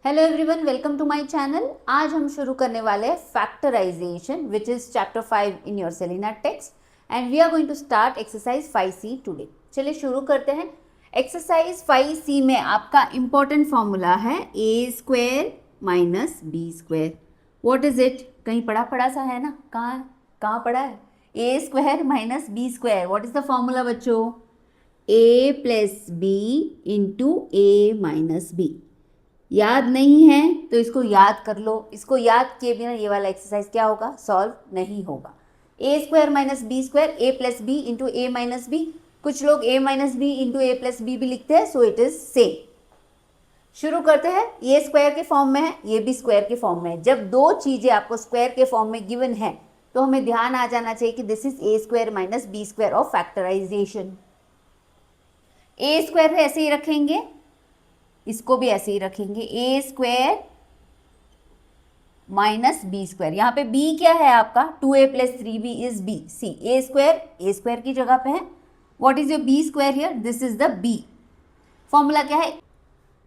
Hello everyone, welcome to my channel. आज हम शुरू करने वाले हैं factorisation which is chapter 5 in your Selina text and we are going to start exercise 5C today. चलिए शुरू करते हैं। एक्सरसाइज 5C में आपका इंपॉर्टेंट फॉर्मूला है a square minus B square. What is it? कहीं पढ़ा सा है ना? कहाँ पढ़ा है? a square minus B square. What is the formula बच्चों? a plus B into A minus B. याद नहीं है तो इसको याद कर लो। इसको याद किए बिना ये वाला एक्सरसाइज क्या होगा? सॉल्व नहीं होगा। ए square minus B square, a plus B into A minus B. कुछ लोग ए minus B into a plus B भी लिखते हैं, सो इट इज सेम। शुरू करते हैं। ये स्क्वायर के फॉर्म में है, ये भी स्क्वायर के फॉर्म में है। जब दो चीजें आपको स्क्वायर के फॉर्म में गिवन है तो हमें ध्यान आ जाना चाहिए कि this is A square minus B square of factorisation. A square ऐसे ही रखेंगे, इसको भी ऐसे ही रखेंगे, A square minus B square. यहाँ पे बी क्या है आपका? 2a प्लस 3b is B. See A square की जगह पे है। What is your B square here? This is the B. Formula क्या है?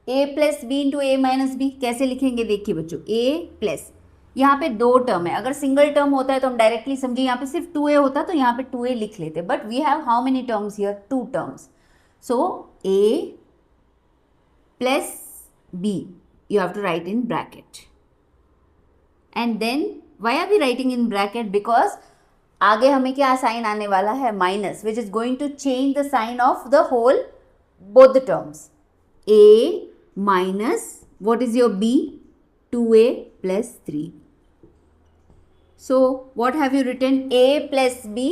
a plus B into A minus B. कैसे लिखेंगे देखिए बच्चों, a प्लस, यहाँ पे दो टर्म है। अगर सिंगल टर्म होता है तो हम डायरेक्टली समझिए यहाँ पे सिर्फ 2a होता तो यहाँ पे 2a लिख लेते, but we have how many terms here? 2 terms. So a plus b you have to write in bracket, and then why are we writing in bracket? Because आगे हमें क्या साइन आने वाला है? Minus, which is going to change the sign of the whole both the terms. a minus what is your b? 2a plus 3. So what have you written? a plus b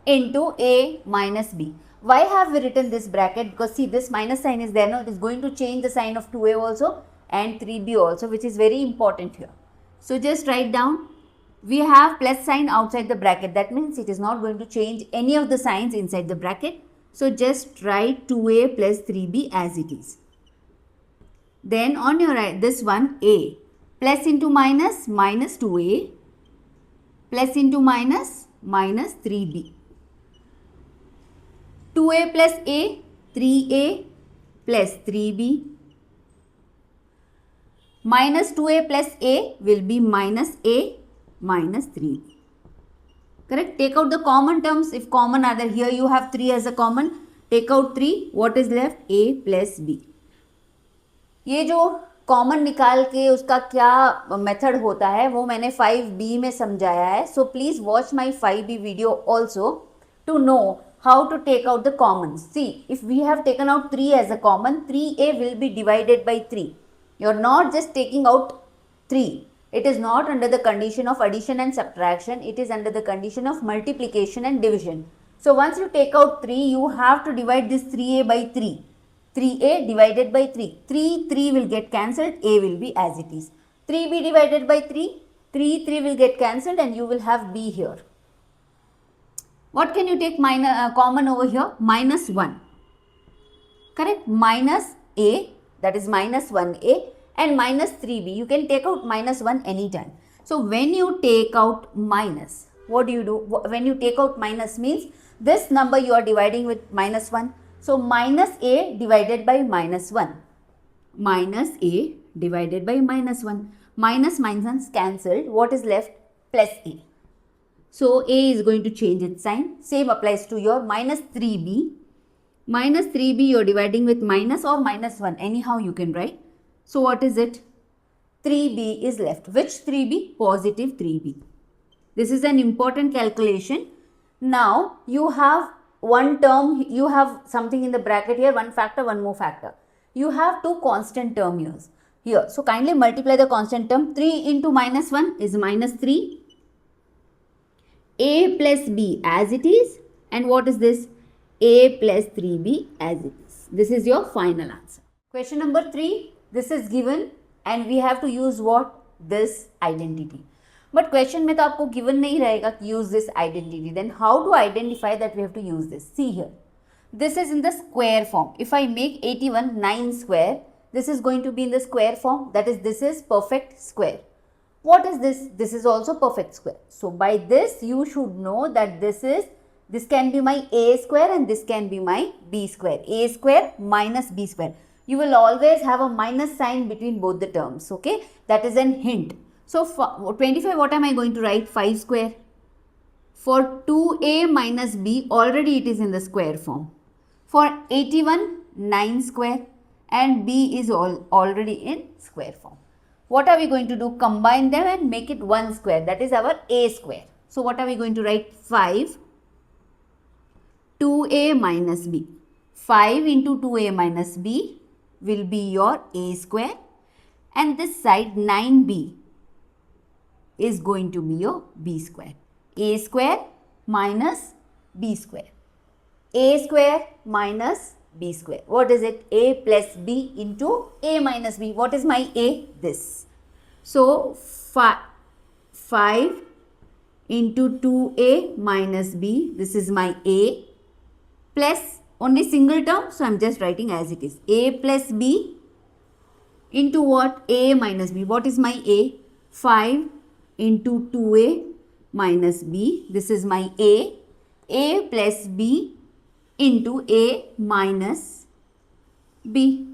into a minus b. Why have we written this bracket? Because see, this minus sign is there, no? It is going to change the sign of 2a also and 3b also, which is very important here. So just write down, we have plus sign outside the bracket. That means it is not going to change any of the signs inside the bracket. So just write 2a plus 3b as it is. Then on your right, this one, a plus into minus, minus 2a plus into minus, minus 3b. 2a plus a, 3a plus 3b. Minus 2a plus a will be minus a minus 3b. Correct? Take out the common terms. If common are there, here you have 3 as a common. Take out 3. What is left? a plus b. ये जो common निकाल के उसका क्या method होता है वो मैंने 5b में समझाया है. So please watch my 5b video also to know how to take out the commons. See, if we have taken out 3 as a common, 3a will be divided by 3. You're not just taking out 3. It is not under the condition of addition and subtraction. It is under the condition of multiplication and division. So once you take out 3, you have to divide this 3a by 3. 3a divided by 3. 3 will get cancelled. A will be as it is. 3b divided by 3. 3 will get cancelled and you will have b here. What can you take common over here? Minus 1. Correct? Minus a, that is minus 1a, and minus 3b. You can take out minus 1 anytime. So when you take out minus, what do you do? When you take out minus means this number you are dividing with minus 1. So minus a divided by minus 1. Minus a divided by minus 1. Minus minus cancelled. What is left? Plus a. So a is going to change its sign. Same applies to your minus 3b. Minus 3b you are dividing with minus or minus 1. Anyhow you can write. So what is it? 3b is left. Which 3b? Positive 3b. This is an important calculation. Now you have one term, you have something in the bracket here, one factor, one more factor. You have two constant terms here. So kindly multiply the constant term. 3 into minus 1 is minus 3. a plus b as it is, and what is this? a plus 3b as it is. This is your final answer. Question number 3, this is given and we have to use what? This identity. But question में तो आपको given नहीं रहेगा कि use this identity. Then how to identify that we have to use this? See here, this is in the square form. If I make 81 9 square, this is going to be in the square form. That is, this is perfect square. What is this? This is also perfect square. So by this you should know that this can be my a square and this can be my b square. A square minus b square. you will always have a minus sign between both the terms, okay? That is an hint. So, for 25, what am I going to write? 5 square. For 2a minus b, already it is in the square form. For 81, 9 square, and b is already in square form. What are we going to do? Combine them and make it 1 square. That is our a square. So, what are we going to write? 5, 2a minus b. 5 into 2a minus b will be your a square, and this side 9b is going to be your b square. A square minus b square. A square minus b square. What is it? A plus b into a minus b. What is my a? This. So, 5 into 2a minus b. This is my a, plus only single term. So, I am just writing as it is. A plus b into what? A minus b. What is my a? 5 into 2a minus b. This is my a. A plus b into a minus b.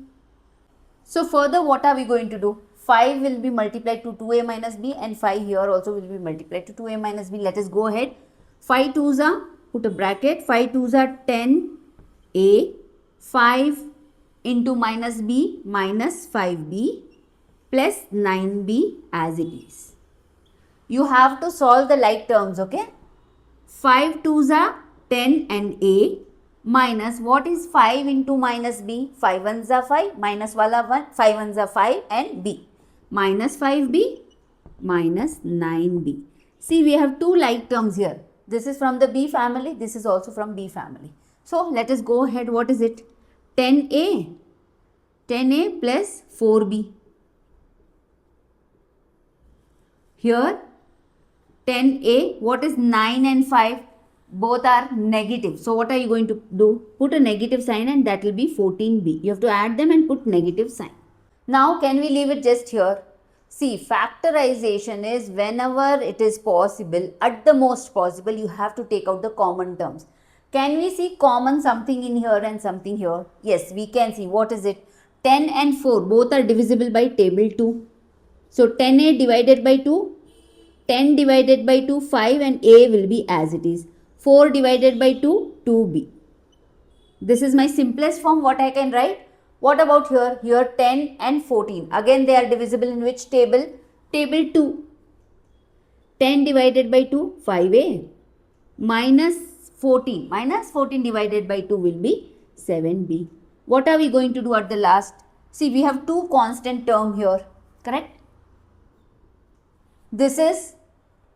So, further what are we going to do? 5 will be multiplied to 2a minus b, and 5 here also will be multiplied to 2a minus b. Let us go ahead. 5 2s are, put a bracket, 5 2s are 10a, 5 into minus b minus 5b plus 9b as it is. You have to solve the like terms, okay? 5 2s are 10 and a minus, what is 5 into minus b? 5 1s are 5, minus wala 1, 5 1s are 5 and b. Minus 5b minus 9b. See, we have two like terms here. This is from the b family, this is also from b family. So, let us go ahead. What is it? 10a. 10a plus 4b. Here 10a, what is 9 and 5? Both are negative. So, what are you going to do? Put a negative sign and that will be 14b. You have to add them and put negative sign. Now, can we leave it just here? See, factorization is whenever it is possible, at the most possible, you have to take out the common terms. Can we see common something in here and something here? Yes, we can see. What is it? 10 and 4, both are divisible by table 2. So, 10a divided by 2, 10 divided by 2, 5, and a will be as it is. 4 divided by 2, 2b. This is my simplest form what I can write. What about here? Here 10 and 14. Again they are divisible in which table? Table 2. 10 divided by 2, 5a. Minus 14. Minus 14 divided by 2 will be 7b. What are we going to do at the last? See, we have two constant term here. Correct? This is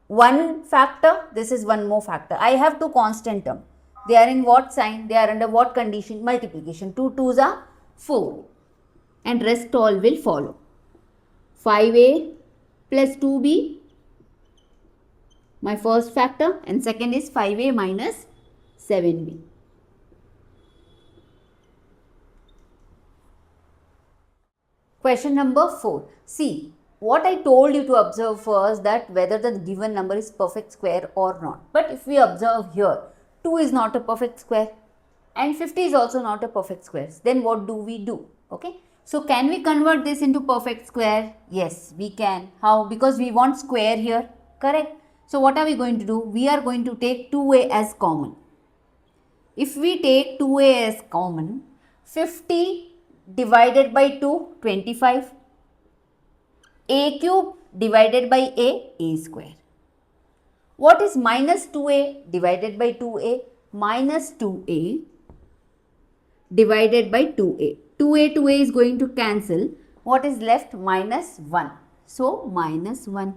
one factor. This is one more factor. I have two constant term. They are in what sign? They are under what condition? Multiplication. 2 2s are 4 and rest all will follow. 5a plus 2b, my first factor, and second is 5a minus 7b. Question number 4. See, what I told you to observe first, that whether the given number is perfect square or not. But if we observe here, 2 is not a perfect square and 50 is also not a perfect square. Then what do we do? Okay. So, can we convert this into perfect square? Yes, we can. How? Because we want square here. Correct. So, what are we going to do? We are going to take 2a as common. If we take 2a as common, 50 divided by 2, 25. A cube divided by a square. What is minus 2a divided by 2a? Minus 2a divided by 2a. 2a is going to cancel. What is left? Minus 1. So, minus 1.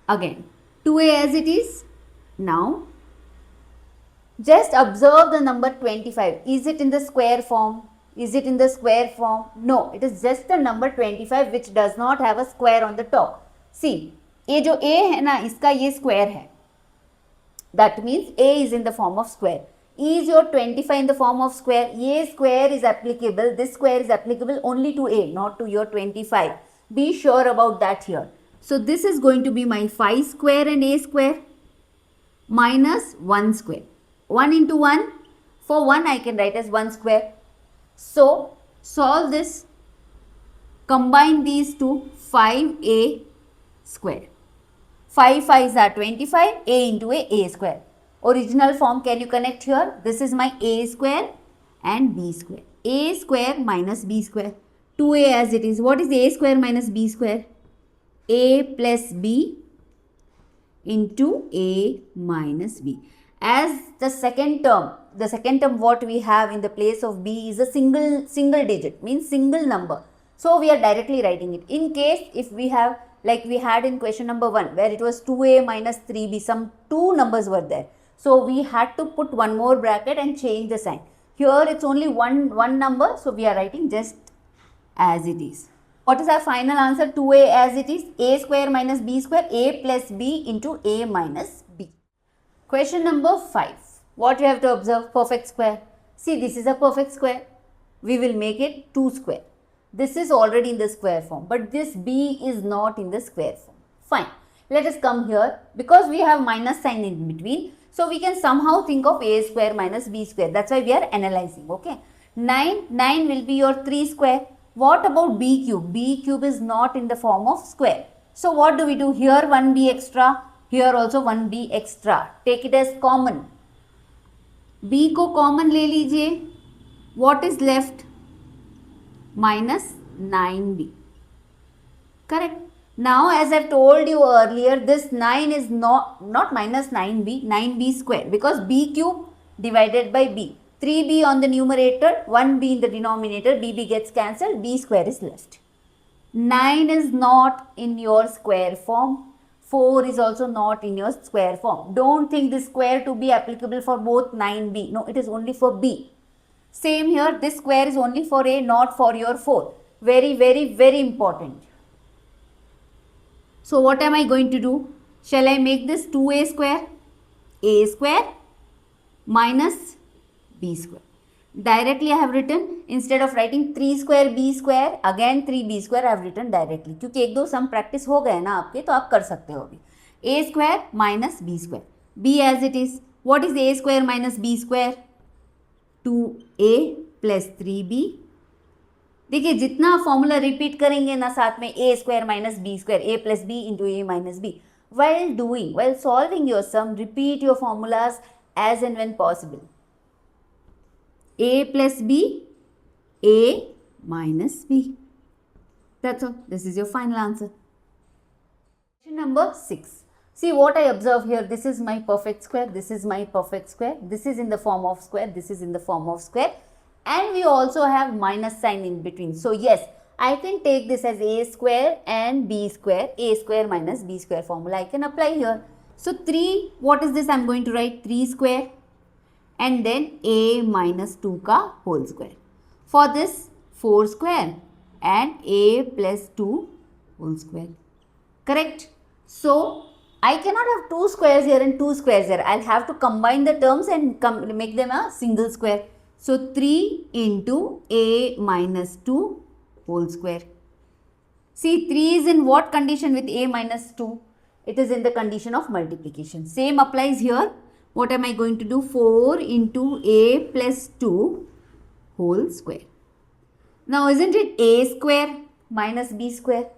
Again, 2a as it is. Now, just observe the number 25. Is it in the square form? Is it in the square form? No, it is just the number 25 which does not have a square on the top. See, ये जो a है ना, इसका ये square है. That means a is in the form of square. Is your 25 in the form of square? A square is applicable. This square is applicable only to a, not to your 25. Be sure about that here. So, this is going to be my 5 square and a square minus 1 square. 1 into 1. For 1 I can write as 1 square. So, Solve this. Combine these two. 5a square. 5 5s are 25. A into a square. Original form can you connect here? This is my a square and b square. A square minus b square. 2a as it is. What is a square minus b square? A plus b into a minus b. As the second term what we have in the place of b is a single digit, means single number. So we are directly writing it. In case if we have, like we had in question number 1 where it was 2a minus 3b, some two numbers were there. So we had to put one more bracket and change the sign. Here it's only one number, so we are writing just as it is. What is our final answer? 2a as it is. A square minus b square. A plus b into a minus b. Question number 5. What you have to observe? Perfect square. See, this is a perfect square. We will make it 2 square. This is already in the square form, but this b is not in the square form. Fine. Let us come here. Because we have minus sign in between, so we can somehow think of a square minus b square. That's why we are analyzing. Okay. 9 will be your 3 square. What about b cube? B cube is not in the form of square. So what do we do? Here 1b extra, here also 1b extra. Take it as common. b को common ले लीजिए. What is left? Minus 9b. Correct. Now as I told you earlier, this 9 is not minus 9b, 9b square, because b cube divided by b. 3b on the numerator, 1b in the denominator, bb gets cancelled, b square is left. 9 is not in your square form. 4 is also not in your square form. Don't think this square to be applicable for both 9b. No, it is only for b. Same here, this square is only for a, not for your 4. Very, very, very important. So what am I going to do? Shall I make this 2a square? A square minus b square. Directly I have written, instead of writing 3 square b square, again 3b square I have written directly. क्योंकि एक दो सम practice हो गए ना आपके, तो आप कर सकते हो अभी. A square minus b square. B as it is. What is a square minus b square? 2a plus 3b. देखिए जितना फॉर्मूला रिपीट करेंगे ना साथ में, a square minus b square, a plus b into a minus b. While solving your sum, repeat your formulas as and when possible. A plus b, a minus b. That's all. This is your final answer. Question number 6. See what I observe here. This is my perfect square. This is my perfect square. This is in the form of square. This is in the form of square. And we also have minus sign in between. So yes, I can take this as a square and b square. A square minus b square formula I can apply here. So 3, what is this? I am going to write 3 square. And then a minus 2 ka whole square. For this 4 square and a plus 2 whole square. Correct? So I cannot have 2 squares here and 2 squares here. I'll have to combine the terms and make them a single square. So 3 into a minus 2 whole square. See, 3 is in what condition with a minus 2? It is in the condition of multiplication. Same applies here. What am I going to do? 4 into a plus 2 whole square. Now isn't it a square minus b square?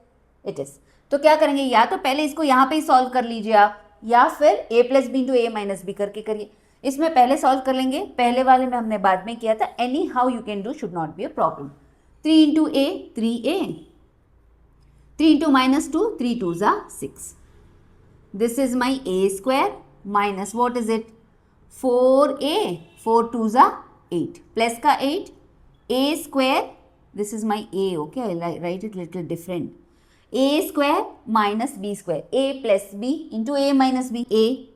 It is. तो क्या करेंगे? या तो पहले इसको यहाँ पे ही solve कर लीजिए आप, या फिर a plus B into A minus B करके करिए. इसमें पहले सॉल्व कर लेंगे, पहले वाले में हमने बाद में किया था. Any how you can do, should not be a problem. 3 into A 3a, 3 into minus 2, 3 2s are 6. This is my a square minus what is it? 4a, 4 2s are 8, plus का 8, a square, this is my a, okay, I'll write it little different. A square minus b square, a plus b into a minus b, a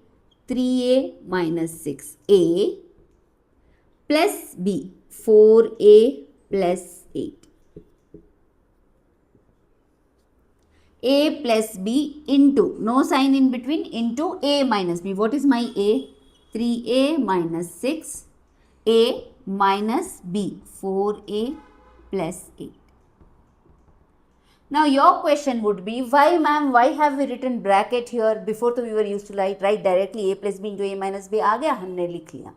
3a minus 6a plus b 4a plus 8. A plus b into, no sign in between, into a minus b. What is my a? 3a minus 6a minus b 4a plus 8. Now your question would be, why ma'am, why have we written bracket here? Before we were used to write directly a plus b into a minus b. आ गया, हमने लिख लिया.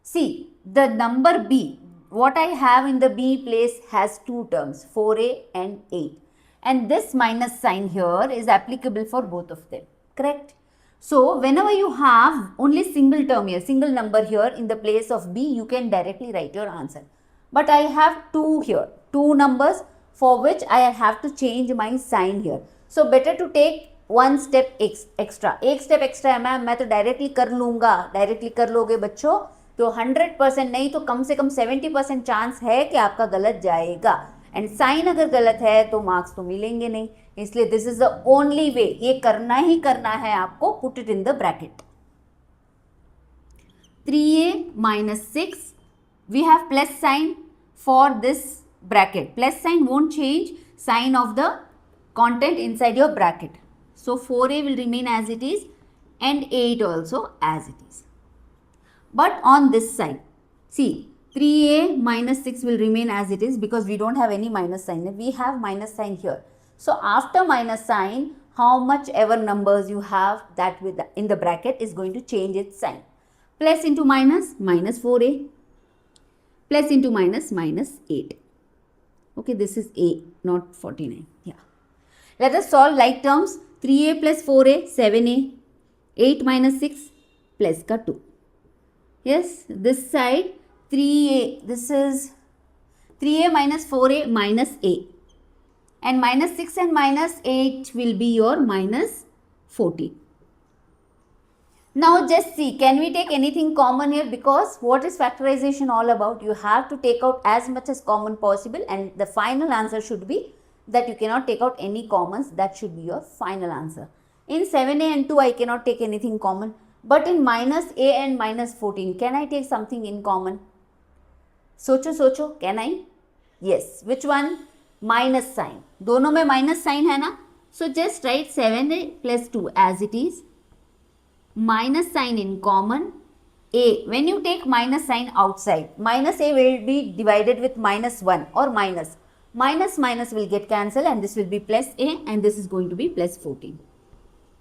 See, the number b, what I have in the B place has two terms, 4a and 8. And this minus sign here is applicable for both of them, correct? So whenever you have only single term here, single number here in the place of B, you can directly write your answer. But I have two here, two numbers for which I have to change my sign here. So better to take one step extra. एक step extra है ma'am, मैं तो directly कर लूँगा, directly कर लोगे बच्चों तो 100% नहीं तो कम से कम 70% चांस है कि आपका गलत जाएगा. एंड साइन अगर गलत है तो मार्क्स तो मिलेंगे नहीं. इसलिए this is the only way, ये करना ही करना है आपको. Put it in the bracket. 3a minus 6, we have plus sign for this bracket. Plus sign won't change sign of the content inside your bracket. So 4a will remain as it is and 8 also as it is. But on this side, see, 3a minus 6 will remain as it is because we don't have any minus sign. We have minus sign here. So after minus sign, how much ever numbers you have that with in the bracket is going to change its sign. Plus into minus, minus 4a. Plus into minus, minus 8. Okay, this is a, not 49. Yeah. Let us solve like terms. 3a plus 4a, 7a. 8 minus 6 plus ka 2. Yes, this side 3a, this is 3a minus 4a minus a. And minus 6 and minus 8 will be your minus 14. Now just see, can we take anything common here? Because what is factorization all about? You have to take out as much as common possible and the final answer should be that you cannot take out any commons. That should be your final answer. In 7a and 2 I cannot take anything common. But in minus a and minus 14, can I take something in common? सोचो, can I? Yes. Which one? Minus sign. दोनों में minus sign है ना? So just write 7a plus 2 as it is. Minus sign in common. A. When you take minus sign outside, minus a will be divided with minus 1 or minus. Minus will get cancelled and this will be plus a and this is going to be plus 14.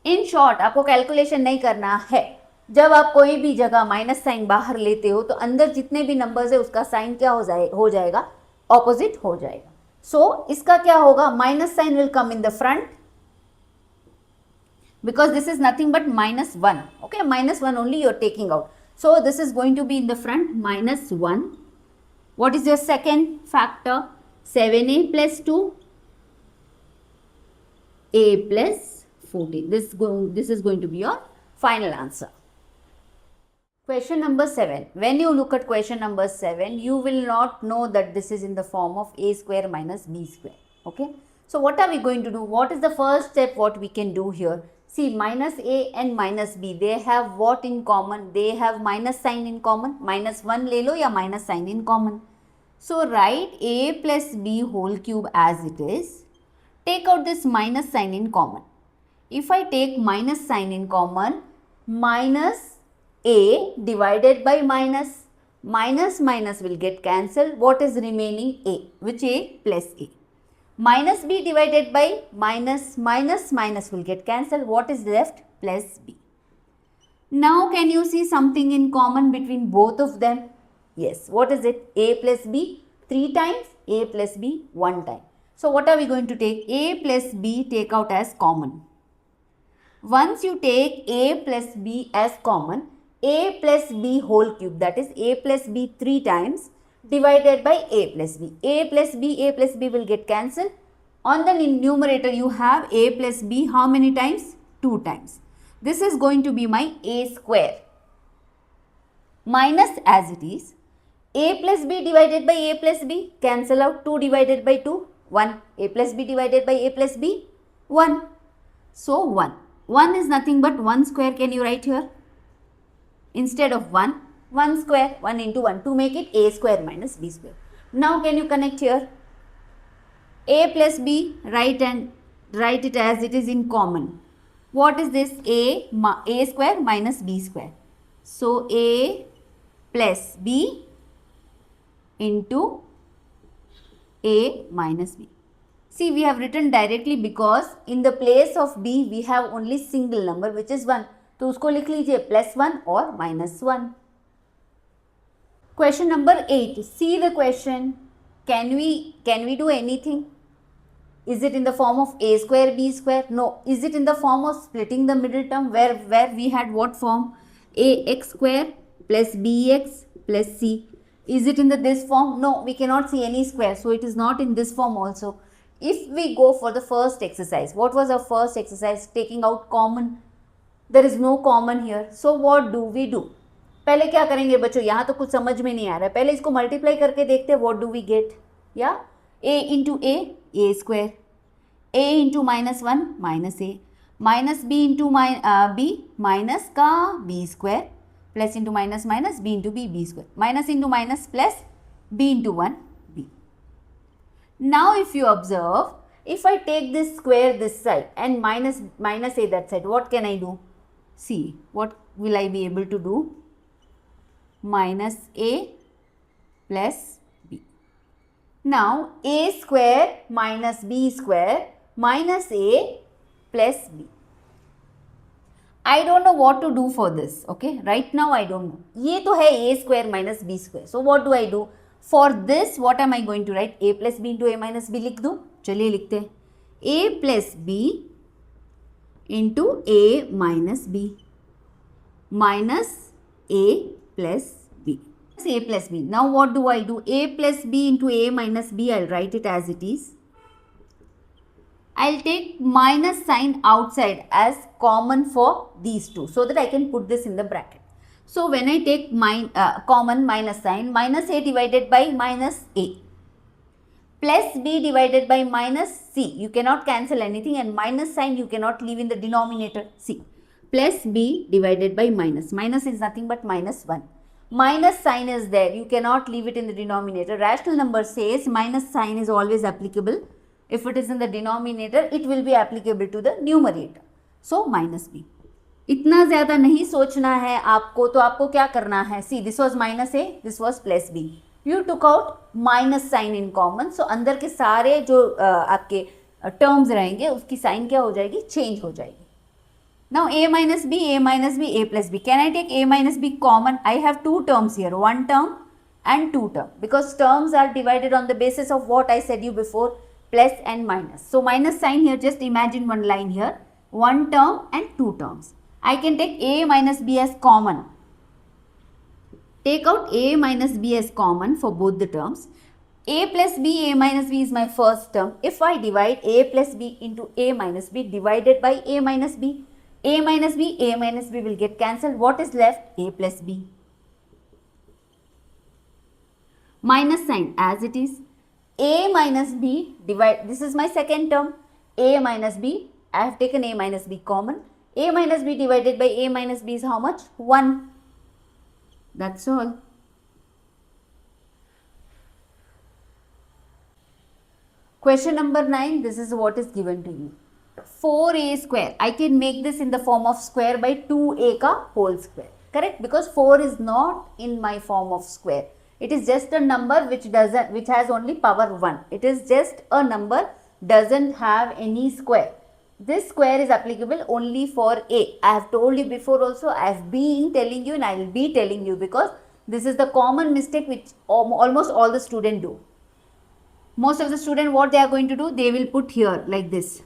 In short आपको calculation नहीं करना है. जब आप कोई भी जगह minus sign बाहर लेते हो तो अंदर जितने भी नंबर्स है उसका साइन क्या हो जाएगा? ऑपोजिट हो जाएगा. सो इसका क्या होगा? Minus sign will come in the front because this is nothing but minus 1. Okay, minus 1 only you are taking out. So this is going to be in the front minus 1. What is your second factor? 7a plus 2 a plus 14. This is going to be your final answer. Question number 7. When you look at question number 7, you will not know that this is in the form of a square minus b square. Okay. So what are we going to do? What is the first step what we can do here? See, minus a and minus b, they have what in common? They have minus sign in common. Minus 1 ले लो या minus sign in common. So write a plus b whole cube as it is. Take out this minus sign in common. If I take minus sign in common, minus a divided by minus will get cancelled. What is remaining? A. Which a? Plus a. Minus b divided by minus will get cancelled. What is left? Plus b. Now can you see something in common between both of them? Yes. What is it? A plus b 3 times, a plus b 1 time. So what are we going to take? A plus b take out as common. Once you take a plus b as common, a plus b whole cube, that is a plus b 3 times divided by a plus b. A plus b will get cancelled. On the numerator you have a plus b how many times? 2 times. This is going to be my a square. Minus as it is. A plus b divided by a plus b. Cancel out 2 divided by 2. 1. A plus b divided by a plus b. 1. So 1. 1 is nothing but 1 square. Can you write here? Instead of 1, 1 square, 1 into 1 to make it a square minus b square. Now can you connect here? A plus b, write it as it is in common. What is this? A square minus b square. So a plus b into a minus b. See, we have written directly because in the place of b we have only single number which is 1. तो उसको लिख लीजिए +1 और -1. Question number 8. See the question. Can we do anything? Is it in the form of a square b square? No. Is it in the form of splitting the middle term where we had what form? Ax square plus bx plus c. Is it in this form? No, we cannot see any square. So it is not in this form also. If we go for the first exercise, what was our first exercise? Taking out common. There is no common here. So what do we do? पहले क्या करेंगे बच्चों, यहाँ तो कुछ समझ में नहीं आ रहा है. पहले इसको मल्टीप्लाई करके देखते हैं. What do we get? या a into a square, a into -1 -a, minus b into b minus का b square plus into minus minus b into b square, minus into minus plus b into 1 b. Now if you observe, if I take this square this side and minus a that side, what can I do? See, what will I be able to do? Minus a plus b. Now a square minus b square minus a plus b. I don't know what to do for this, okay? Right now I don't know. ये तो है a square minus b square. So what do I do? For this, what am I going to write? A plus b into a minus b लिख दूँ? चलिए लिखते हैं. A plus b into a minus b minus a plus b. A plus b. Now what do I do? A plus b into a minus b, I'll write it as it is. I'll take minus sign outside as common for these two so that I can put this in the bracket. So when I take common minus sign, minus a divided by minus a plus b divided by minus c. You cannot cancel anything, and minus sign you cannot leave in the denominator c. Plus b divided by minus. Minus is nothing but minus 1. Minus sign is there. You cannot leave it in the denominator. Rational number says minus sign is always applicable. If it is in the denominator, it will be applicable to the numerator. So minus b. इतना ज़्यादा नहीं सोचना है आपको, तो आपको क्या करना है? See, this was minus A, this was plus B. You took out minus sign in common. So अंदर के सारे जो आपके टर्म्स रहेंगे उसकी साइन क्या हो जाएगी? चेंज हो जाएगी. Now a minus b, a plus b. Can I take a minus b common? I have two terms here, one term and two term, because terms are divided on the basis of what I said you before, plus and minus. So minus sign here, just imagine one line here, one term and two terms. I can take a minus b as common. Take out a minus b as common for both the terms. A plus b, a minus b is my first term. If I divide a plus b into a minus b divided by a minus b, a minus b will get cancelled. What is left? A plus b. Minus sign as it is. A minus b divide, this is my second term. A minus b, I have taken a minus b common. A minus b divided by a minus b is how much? 1. That's all. Question number 9, this is what is given to you. 4a square, I can make this in the form of square by 2a ka whole square. Correct? Because 4 is not in my form of square. It is just a number which has only power 1. It is just a number, doesn't have any square. This square is applicable only for a. I have told you before also, I have been telling you and I will be telling you, because this is the common mistake which almost all the students do. Most of the students, what they are going to do, they will put here like this.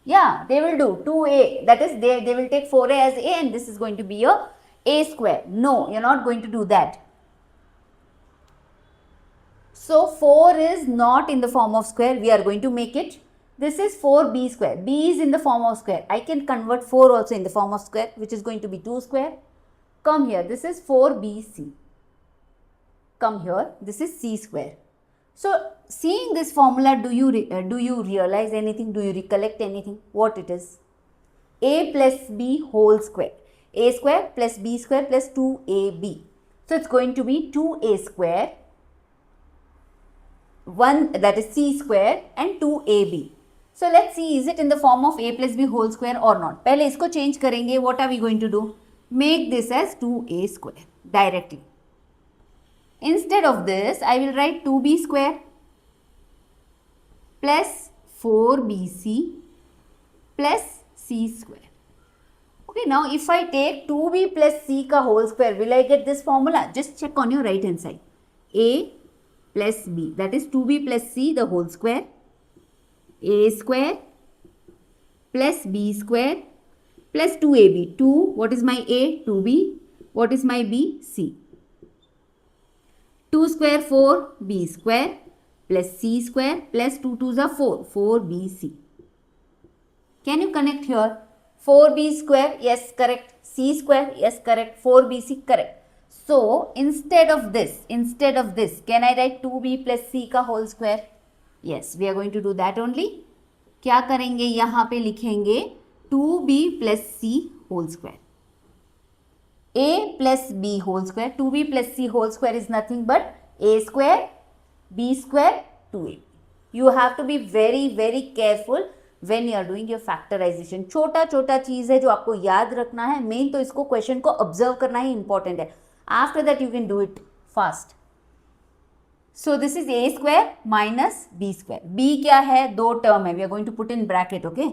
Yeah, they will do 2a, that is they will take 4a as a and this is going to be a square. No, you are not going to do that. So 4 is not in the form of square, we are going to make it. This is 4b square. B is in the form of square. I can convert 4 also in the form of square, which is going to be 2 square. Come here, this is 4bc. Come here, this is c square. So seeing this formula, do you realize anything? Do you recollect anything? What it is? A plus b whole square. A square plus b square plus 2ab. So it's going to be 2a square, 1 that is c square and 2ab. So let's see, is it in the form of a plus b whole square or not? पहले इसको change करेंगे. What are we going to do? Make this as 2a square directly. Instead of this, I will write 2b square plus 4bc plus c square. Okay, now if I take 2b plus c का whole square, will I get this formula? Just check on your right hand side. a plus b, that is 2b plus c the whole square, a square plus b square plus 2ab. 2, what is my a? 2b. What is my b? c. 2 square 4b square plus c square plus 2 2s are 4, 4bc. Can you connect here? 4b square, yes, correct. C square, yes, correct. 4bc, correct. So instead of this, can I write 2b plus c का whole square? Yes, we are going to do that only. क्या करेंगे? यहाँ पे लिखेंगे 2b plus c whole square. a plus b whole square. 2b plus c whole square is nothing but a square, b square, 2ab. You have to be very, very careful when you are doing your factorization. छोटा छोटा चीज़ है जो आपको याद रखना है. Main तो इसको क्वेश्चन को ऑब्जर्व करना ही इंपॉर्टेंट है. After that you can do it fast. So this is A square minus B square. B क्या है? दो टर्म है. We are going to put in bracket. Okay,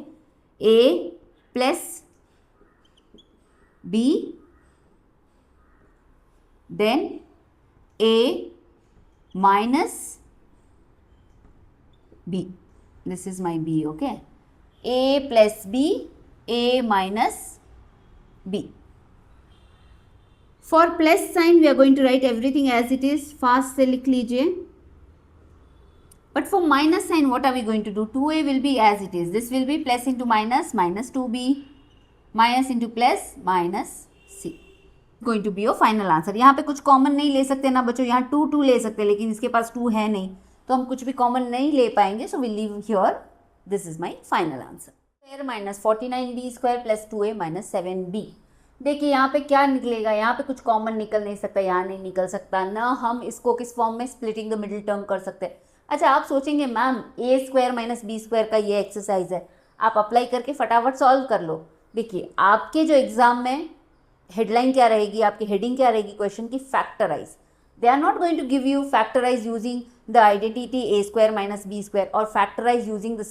a plus b, then a minus b. This is my b. Okay, a plus b, a minus b. For plus sign we are going to write everything as it is. Fast से लिख लीजिए. But for minus sign what are we going to do? 2a will be as it is. This will be plus into minus, minus 2b, minus into plus, minus c. Going to be your final answer. यहाँ पे कुछ common नहीं ले सकते ना बच्चों. यहाँ 2 2 ले सकते, लेकिन इसके पास 2 है नहीं, तो हम कुछ भी कॉमन नहीं ले पाएंगे. So will leave here. This is my final answer. Square minus 49b square plus 2a minus 7b. देखिए यहाँ पे क्या निकलेगा? यहाँ पे कुछ कॉमन निकल नहीं सकता, यहाँ नहीं निकल सकता ना. हम इसको किस फॉर्म में स्प्लिटिंग द मिडिल टर्म कर सकते हैं. अच्छा, आप सोचेंगे मैम ए स्क्वायर माइनस बी स्क्वायर का ये एक्सरसाइज है, आप अप्लाई करके फटाफट सॉल्व कर लो. देखिए आपके जो एग्जाम में हेडलाइन क्या रहेगी, आपकी हेडिंग क्या रहेगी क्वेश्चन की? Factorise. They are not going to give you factorize using the identity a square minus b square or factorize using the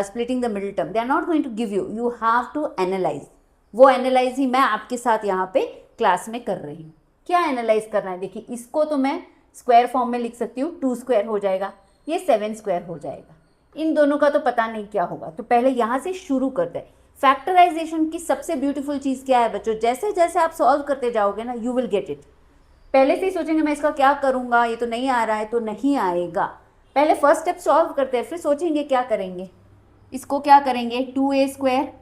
splitting the middle term. They are not going to give you. You have to analyze. वो analyse ही मैं आपके साथ यहाँ पे class में कर रही हूँ. क्या एनालाइज करना है? देखिए इसको तो मैं स्क्वायर फॉर्म में लिख सकती हूँ. 2 स्क्वायर हो जाएगा, ये 7 स्क्वायर हो जाएगा. इन दोनों का तो पता नहीं क्या होगा, तो पहले यहाँ से शुरू करते हैं. फैक्टराइजेशन की सबसे ब्यूटीफुल चीज़ क्या है बच्चों? जैसे जैसे आप सॉल्व करते जाओगे ना, यू विल गेट इट. पहले से ही सोचेंगे मैं इसका क्या करूँगा, ये तो नहीं आ रहा है, तो नहीं आएगा. पहले फर्स्ट स्टेप सॉल्व करते हैं, फिर सोचेंगे क्या करेंगे. इसको क्या करेंगे? 2a स्क्वायर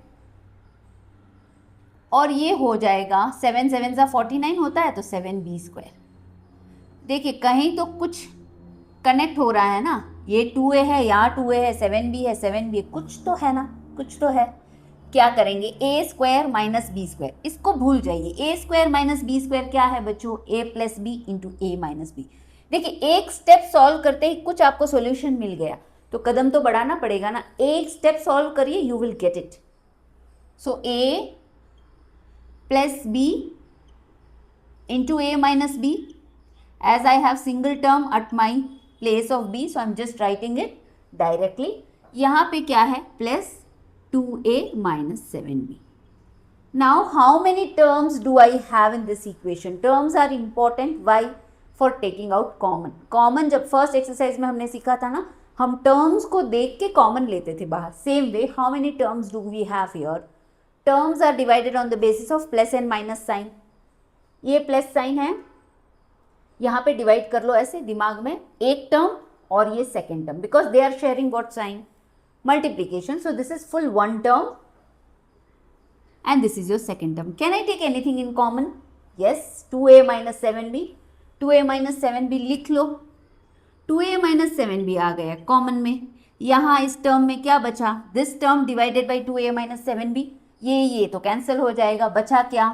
और ये हो जाएगा 7 7 49 होता है, तो 7b स्क्वायर. देखिए कहीं तो कुछ कनेक्ट हो रहा है ना. ये 2a है, यहाँ 2a है, 7b है, 7b, कुछ तो है ना, कुछ तो है. क्या करेंगे? ए स्क्वायर माइनस बी स्क्वायर. इसको भूल जाइए. ए स्क्वायर माइनस बी स्क्वायर क्या है बच्चों? ए प्लस बी इंटू ए माइनस बी. देखिए एक स्टेप सॉल्व करते ही कुछ आपको सॉल्यूशन मिल गया, तो कदम तो बढ़ाना पड़ेगा ना. एक स्टेप सॉल्व करिए, you will get it. So a plus B into A minus b. As I have single term at my place of b, so I am just writing it directly. यहाँ पे क्या है? Plus 2a minus 7b. Now how many terms do I have in this equation? Terms are important. Why? For taking out common. Common जब first exercise में हमने सीखा था ना, हम टर्म्स को देख के कॉमन लेते थे बाहर. Same way how many terms do we have here? Terms are divided on the basis of plus and minus sign. ये प्लस साइन है, यहाँ पे डिवाइड कर लो ऐसे दिमाग में, एक टर्म और ये second term, because they are sharing what sign? Multiplication. So this is full one term and this is your second term. Can I take anything in common? Yes. 2a minus 7b. 2a minus 7b लिख लो. 2a minus 7b आ गया common में. यहाँ इस term में क्या बचा? This term divided by 2a minus 7b. ये तो कैंसिल हो जाएगा. बचा क्या?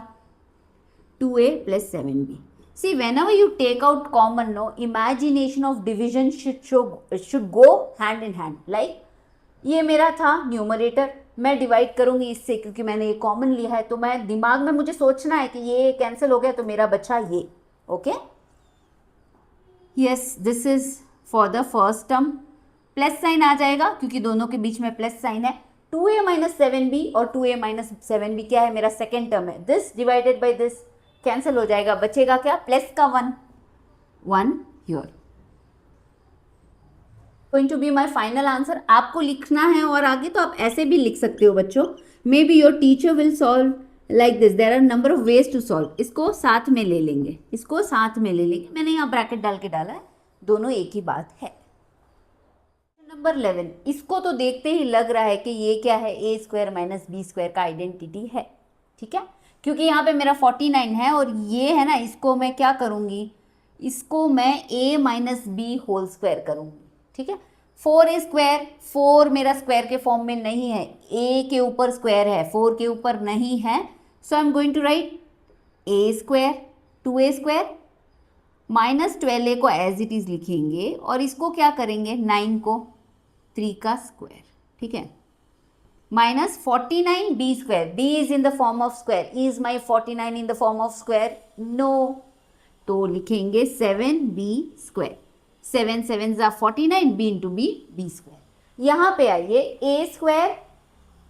2a plus 7b. See, whenever you take out common, no, imagination of division should go hand in hand. Like ये मेरा था न्यूमरेटर, मैं डिवाइड करूँगी इससे क्योंकि मैंने ये कॉमन लिया है, तो मैं दिमाग में मुझे सोचना है कि ये कैंसिल हो गया तो मेरा बचा ये. Okay, yes, this is for the first term. Plus sign आ जाएगा क्योंकि दोनों के बीच में प्लस साइन है. 2a माइनस 7b और 2a माइनस 7b क्या है, मेरा सेकेंड टर्म है. This divided by this cancel हो जाएगा, बचेगा क्या, प्लस का 1 here. Going to be my final answer. आपको लिखना है और आगे तो आप ऐसे भी लिख सकते हो बच्चों. May be your teacher will solve like this. There are number of ways to solve. इसको साथ में ले लेंगे, इसको साथ में ले लेंगे. मैंने यहाँ ब्रैकेट डाल के डाला है, दोनों एक ही बात है. नंबर 11, इसको तो देखते ही लग रहा है कि ये क्या है, A square minus B square का आइडेंटिटी है. ठीक है, क्योंकि यहाँ पे मेरा 49 है और ये है ना, इसको मैं क्या करूँगी, इसको मैं a minus b whole square करूँगी. ठीक है, 4a स्क्वायर, 4 मेरा स्क्वायर के फॉर्म में नहीं है, a के ऊपर स्क्वायर है, 4 के ऊपर नहीं है. So I am going to write a square 2a square minus 12a को एज इट इज़ लिखेंगे और इसको क्या करेंगे, 9 को 3 का स्क्वायर. ठीक है, minus 49 b square. b is in the form of square. Is my 49 in the form of square? No. तो लिखेंगे 7b स्क्वायर. 7 7 ज़ा 49, b into b, b square. यहाँ पे आइए, a square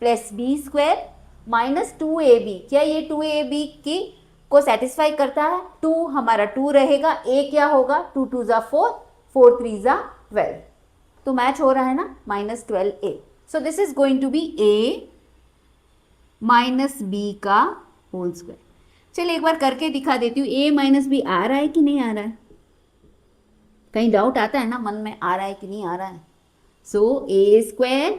plus B square minus 2ab. क्या ये 2ab की को सेटिस्फाई करता है? 2 हमारा 2 रहेगा, a क्या होगा, 2 2 ज़ा 4, 4 3 ज़ा 12. तो मैच हो रहा है ना, minus 12a. So this is going to be a minus b का होल स्क्वायर. चलिए एक बार करके दिखा देती हूँ. a माइनस बी आ रहा है कि नहीं आ रहा है? कहीं डाउट आता है ना मन में, आ रहा है कि नहीं आ रहा है? So a square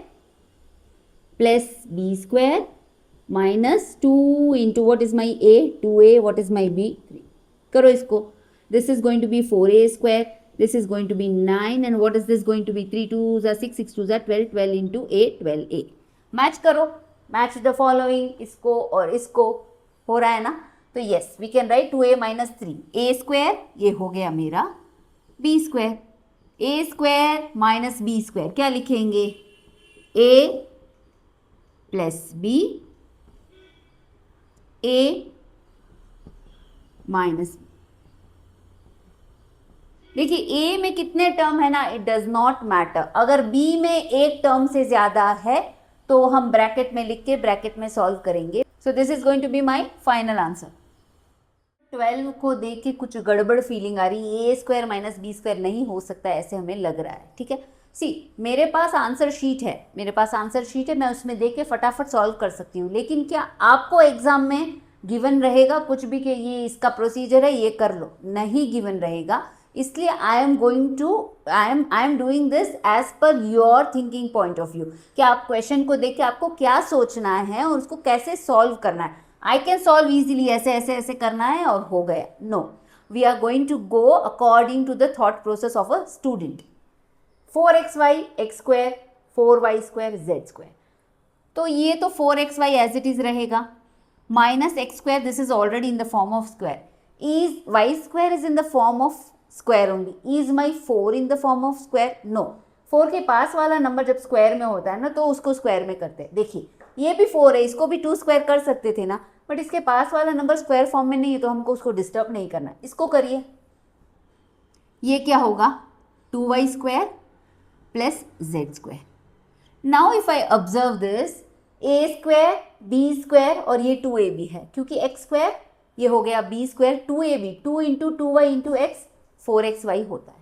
plus B square minus 2 into what is my a, 2a, what is my b, 3. करो इसको. This is going to be 4a square, this is going to be 9 and what is this going to be, 3 2s are 6, 6 2s are 12, 12 into a, 12a. Match करो, match the following, इसको और इसको. हो रहा है ना? तो yes, we can write 2a minus 3 a square, ये हो गया मेरा b square. a square minus b square क्या लिखेंगे, a plus b, a minus b. देखिए a में कितने टर्म है ना, इट डज नॉट मैटर. अगर b में एक टर्म से ज़्यादा है तो हम ब्रैकेट में लिख के ब्रैकेट में सॉल्व करेंगे. So this is going to be my final answer. 12 को देख के कुछ गड़बड़ फीलिंग आ रही है. a square minus B square नहीं हो सकता, ऐसे हमें लग रहा है. ठीक है, सी मेरे पास आंसर शीट है, मेरे पास आंसर शीट है, मैं उसमें देख के फटाफट सॉल्व कर सकती हूँ. लेकिन क्या आपको एग्जाम में गिवन रहेगा कुछ भी कि ये इसका प्रोसीजर है, ये कर लो? नहीं गिवन रहेगा. इसलिए I am doing this as per your thinking point of view, कि आप क्वेश्चन को देख के आपको क्या सोचना है और उसको कैसे सॉल्व करना है. आई कैन सॉल्व ईजिली, ऐसे ऐसे ऐसे करना है और हो गया. No, we are going to go according to the thought process of a student. 4xy x square, 4y square z square. तो ये तो 4xy एज इट इज रहेगा, minus x square, this is already in the form of square. Is y square is in the form of square only. Is my 4 in the form of square? No. 4 के पास वाला number जब square में होता है ना तो उसको square में करते हैं. देखिए ये भी 4 है, इसको भी 2 स्क्वायर कर सकते थे ना, बट इसके पास वाला नंबर स्क्वायर फॉर्म में नहीं है तो हमको उसको डिस्टर्ब नहीं करना है. इसको करिए, ये क्या होगा, 2y square plus Z square. Now if I observe this, a square b square और ये 2ab है, क्योंकि x स्क्वायर ये हो गया b square, 2ab, 2 into 2y into x, 4xy होता है.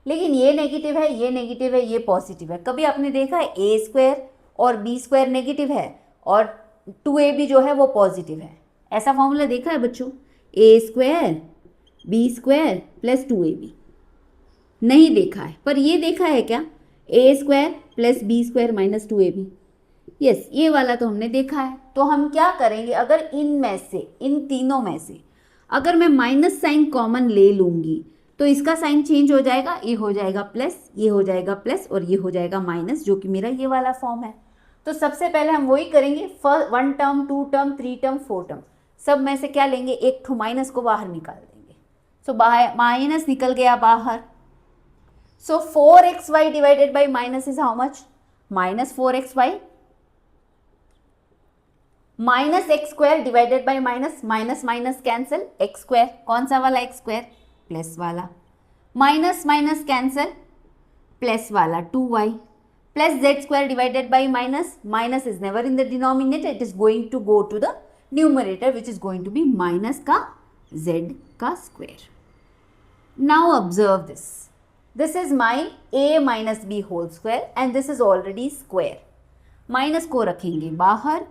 लेकिन ये नेगेटिव है, ये नेगेटिव है, ये पॉजिटिव है. कभी आपने देखा है a स्क्वायर और b स्क्वायर नेगेटिव है और 2ab जो है वो पॉजिटिव है? ऐसा फॉर्मूला देखा है बच्चों? a square b square plus 2ab नहीं देखा है, पर ये देखा है क्या, a square plus b square minus 2ab. Yes, ये वाला तो हमने देखा है. तो हम क्या करेंगे, अगर इनमें से, इन तीनों में से अगर मैं माइनस साइन कॉमन ले लूँगी तो इसका साइन चेंज हो जाएगा, ये हो जाएगा प्लस, ये हो जाएगा प्लस और ये हो जाएगा माइनस, जो कि मेरा ये वाला फॉर्म है. तो सबसे पहले हम वही करेंगे, 1 टर्म, 2 टर्म, 3 टर्म, 4 टर्म, सब में से क्या लेंगे, एक ठो माइनस को बाहर निकाल देंगे. सो माइनस निकल गया बाहर. सो 4xy divided by minus is how much, minus 4xy. Minus x square divided by minus, minus minus cancel, x square, कौन सा वाला एक्स स्क्वायर, प्लस वाला, माइनस माइनस कैंसिल, प्लस वाला 2y. plus z square divided by minus. Minus is never in the denominator. It is going to go to the numerator, which is going to be minus का z का square. Now observe this. This is my a minus b whole square and this is already square. Minus को रखेंगे बाहर.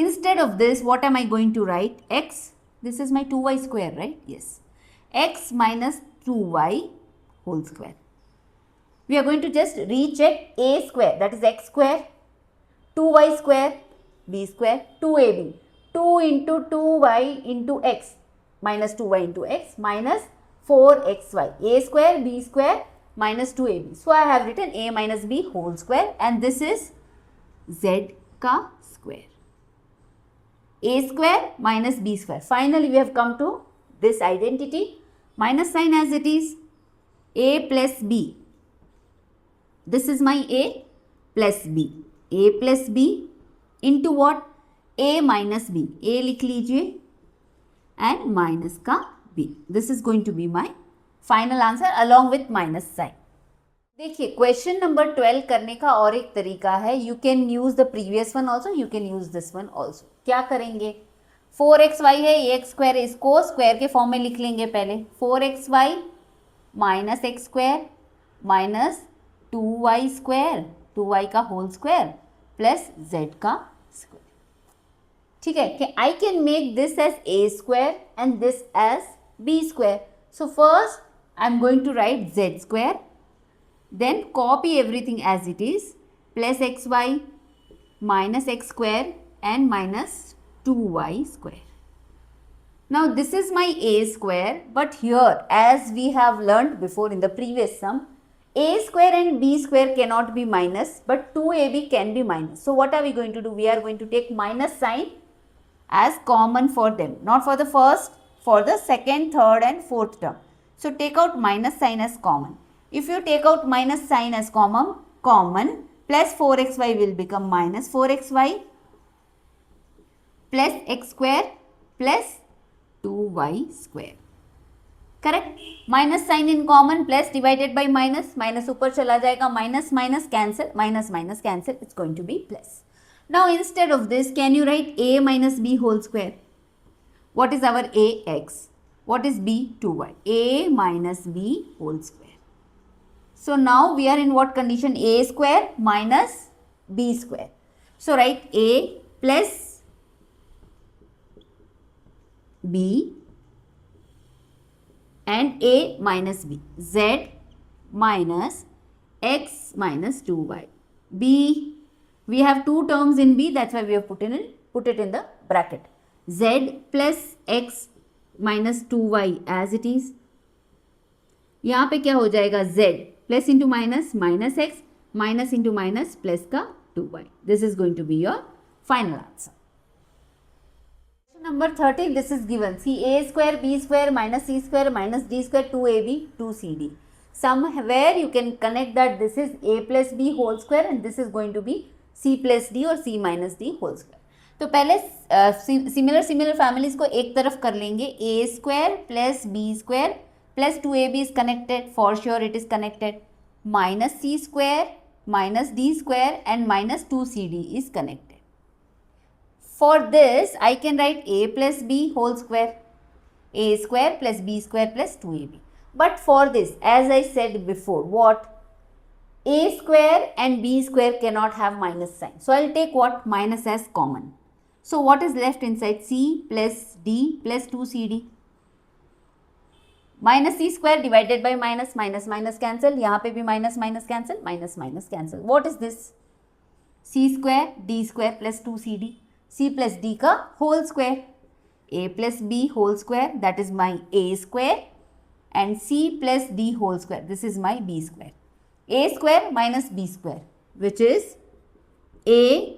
Instead of this, what am I going to write? X. This is my 2y square, right? Yes. X minus 2y whole square. We are going to just recheck a square, that is x square, 2y square, b square, 2ab. 2 into 2y into x minus 2y into x minus 4xy. A square, b square minus 2ab. So I have written a minus b whole square and this is z ka square. A square minus b square. Finally, we have come to this identity. Minus sign as it is. A plus b. This is my a plus b. A plus b into what? A minus b. A लिख लीजिए and minus का b. This is going to be my final answer along with minus sign. देखिए question number 12 करने का और एक तरीका है. You can use the previous one also, you can use this one also. क्या करेंगे? 4xy है, एक्स स्क्वायर, इसको स्क्वायर के फॉर्म में लिख लेंगे पहले. 4xy minus x square minus 2y square, 2y का होल स्क्वायर प्लस z का स्क्वायर. ठीक है कि I can make this as a square and this as b square. So first I am going to write z square, then copy everything as it is, plus xy minus x square and minus 2y square. Now this is my a square, but here as we have learnt before in the previous sum, a square and b square cannot be minus, but 2ab can be minus. So what are we going to do? We are going to take minus sign as common for them, not for the first, for the second, third and fourth term. So take out minus sign as common. If you take out minus sign as common, plus 4xy will become minus 4xy plus x square plus 2y square. Correct? Minus sign in common, plus divided by minus, minus ऊपर चला जाएगा, minus minus cancel, minus minus cancel, it's going to be plus. Now instead of this, can you write a minus b whole square? What is our a? X. What is b? 2y. a minus b whole square. So now we are in what condition? A square minus b square. So write a plus b and a minus b. Z minus x minus 2y. B, we have two terms in b, that's why we have put it in the bracket. Z plus x minus 2y as it is. यहाँ पे क्या हो जाएगा? Z plus into minus, minus x, minus into minus, plus का 2y. This is going to be your final answer. Question number 13, this is given. See, a square, b square, minus c square, minus d square, 2ab, 2cd. Somewhere you can connect that this is a plus b whole square and this is going to be c plus d or c minus d whole square. तो पहले similar families को एक तरफ कर लेंगे. a square plus b square plus 2ab is connected, for sure it is connected. Minus c square, minus d square and minus 2cd is connected. For this, I can write a plus b whole square, a square plus b square plus 2ab. But for this, as I said before, what? A square and b square cannot have minus sign. So, I will take what? Minus as common. So, what is left inside? C plus d plus 2cd. Minus c square divided by minus, minus minus cancel. यहाँ पे भी minus minus cancel, minus minus cancel. What is this? C square d square plus 2cd. C plus d का whole square. A plus b whole square, that is my a square, and c plus d whole square, this is my b square. A square minus b square, which is a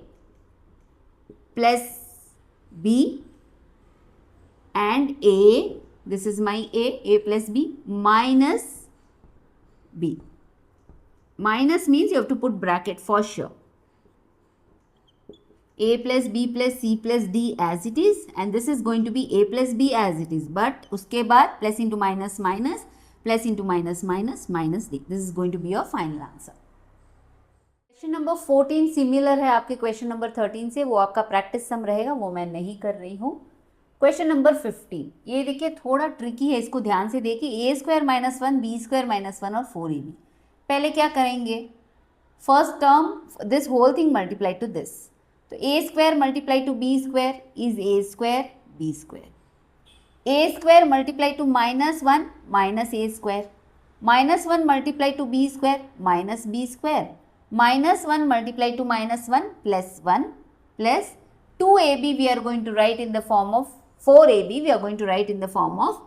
plus b and a, this is my a plus b minus b. Minus means you have to put bracket for sure. A plus b plus c plus d as it is, and this is going to be a plus b as it is, but उसके बाद plus into minus minus, plus into minus minus, minus d. This is going to be your final answer. Question number 14 similar है आपके question number 13 से, वो आपका practice सम रहेगा, वो मैं नहीं कर रही हूँ। क्वेश्चन नंबर 15, ये देखिए थोड़ा ट्रिकी है, इसको ध्यान से देखिए। a² - 1 b² - 1 और 4ab। पहले क्या करेंगे, first term this whole thing multiply to this, तो a² multiply to b² is a² b², a² multiply to -1 -a², -1 multiply to b² -b², -1 multiply to -1 plus 1 plus 2ab we are going to write in the form of 4ab we are going to write in the form of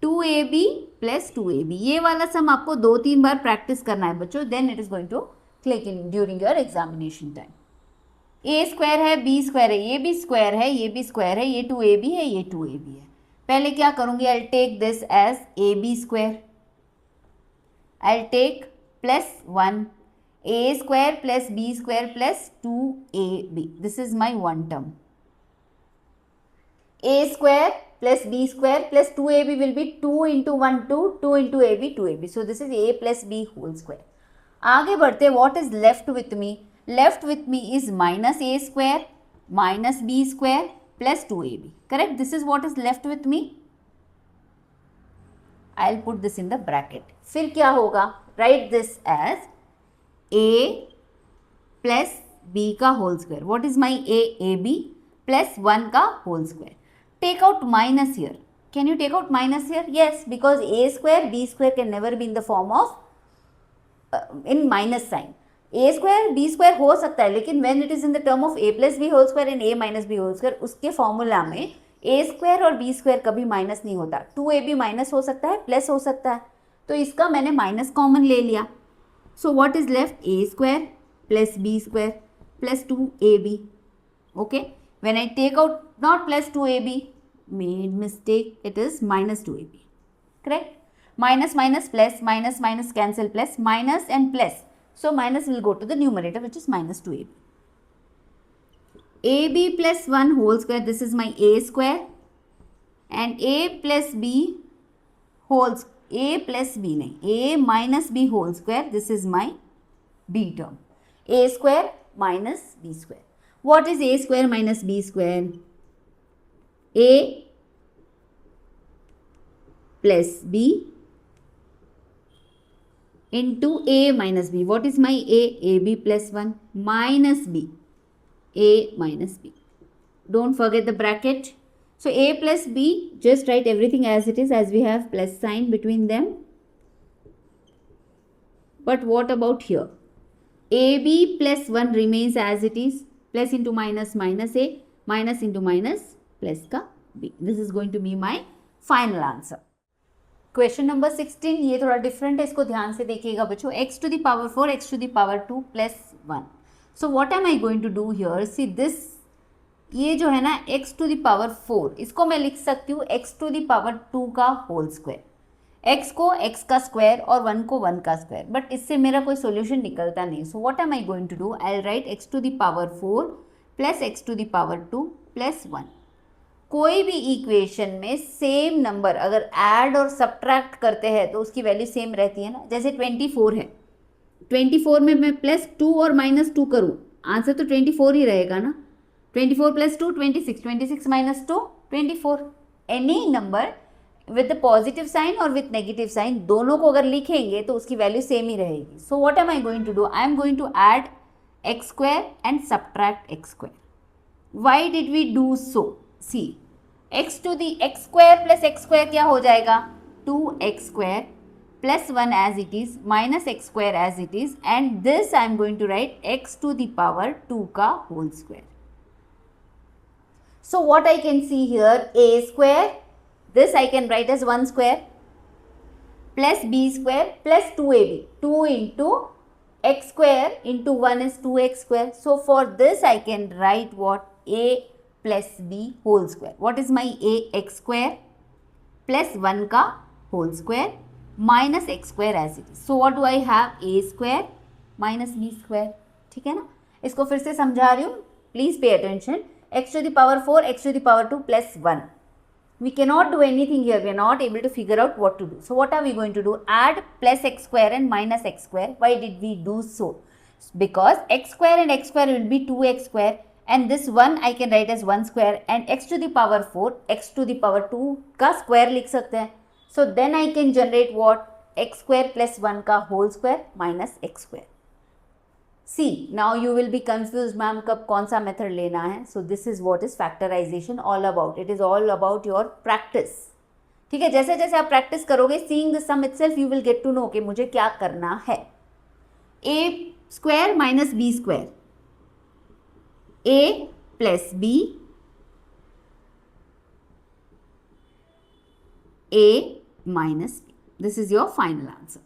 2ab plus 2ab। ये वाला सम आपको 2-3 बार practice करना है बच्चों, then it is going to click in during your examination time। a square है, b square है, ये भी स्क्वायर है, ये भी स्क्वायर है, ये 2ab है, ये 2ab है। पहले क्या करूँगी, I'll take this as ab square, I'll take plus 1 a square plus b square plus 2ab, this is my one term। a square plus b square plus 2ab will be 2 into 1 2, 2 into ab 2ab, so this is a plus b whole square। आगे बढ़ते, what is left with me, left with me is minus a square minus b square plus 2ab, correct, this is what is left with me। I'll put this in the bracket। फिर क्या होगा, write this as a plus b का whole square, what is my a b plus 1 का whole square. Take out minus here, can you take out minus here, yes, because a square b square can never be in the form of in minus sign. a square b square हो सकता है, लेकिन when it is in the term of a plus b whole square and a minus b whole square, उसके formula में a square और b square कभी minus नहीं होता। 2ab माइनस हो सकता है, प्लस हो सकता है, तो इसका मैंने माइनस कॉमन ले लिया। So what is left, a square plus b square plus 2ab, okay, when I take out not plus 2ab, made mistake, it is minus 2ab, correct, minus minus plus, minus minus cancel, plus minus and plus, so minus will go to the numerator which is minus 2ab, ab plus 1 whole square, this is my a square, and a plus b whole square, a plus b नहीं, a minus b whole square, this is my b term, a square minus b square। what is a square minus b square, a plus b into a minus b, what is my a, ab plus 1 minus b, a minus b, don't forget the bracket। So a plus b, just write everything as it is, as we have plus sign between them। But what about here, ab plus 1 remains as it is, plus into minus minus a, minus into minus plus का b, this is going to be my final answer। Question number 16, ये थोड़ा different है, इसको ध्यान से देखिएगा बच्चों। x to the power 4 x to the power 2 plus 1, so what am I going to do here, see this, ये जो है ना x टू द पावर 4, इसको मैं लिख सकती हूँ x टू द पावर 2 का होल स्क्वायर, x को x का स्क्वायर और 1 को 1 का स्क्वायर, बट इससे मेरा कोई सॉल्यूशन निकलता नहीं। So what am I going to do, I will write x to the power 4 plus x to the power 2 plus 1। कोई भी इक्वेशन में सेम नंबर अगर ऐड और सब्ट्रैक्ट करते हैं तो उसकी वैल्यू सेम रहती है ना। जैसे 24 है, 24 में मैं प्लस 2 और माइनस 2 करूँ, आंसर तो 24 ही रहेगा ना। 24 plus 2 26, 26 minus 2 24, any number with positive sign और विथ नेगेटिव साइन दोनों को अगर लिखेंगे तो उसकी वैल्यू सेम ही रहेगी। So what am I going to do, I am going to add x square and subtract x square. Why did we do so, see x to the x square plus x square क्या हो जाएगा, 2x square plus 1 as it is minus x square as it is, and this I am going to write x to the power 2 का whole square. So what I can see here, a square, this I can write as 1 square plus b square plus 2ab, 2 into x square into 1 is 2x square. So for this I can write what, a plus b whole square. What is my a, x square plus 1 का whole square minus x square as it is. So what do I have, a square minus b square, ठीक है ना। इसको फिर से समझा रही हूँ, please pay attention. x to the power 4 x to the power 2 plus 1, we cannot do anything here, we are not able to figure out what to do. So what are we going to do, add plus x square and minus x square. Why did we do so, because x square and x square will be 2x square and this 1 I can write as 1 square and x to the power 4 x to the power 2 का square लिख सकते हैं. So then I can generate what? X square plus 1 का whole square minus x square. See, now you will be confused, ma'am, कब कौन सा method लेना है. So this is what is factorization all about. It is all about your practice. ठीक है, जैसे जैसे आप प्रैक्टिस करोगे, seeing the sum itself you will get to know कि मुझे क्या करना है. A square minus b square, a plus b, a minus b. This is your final answer.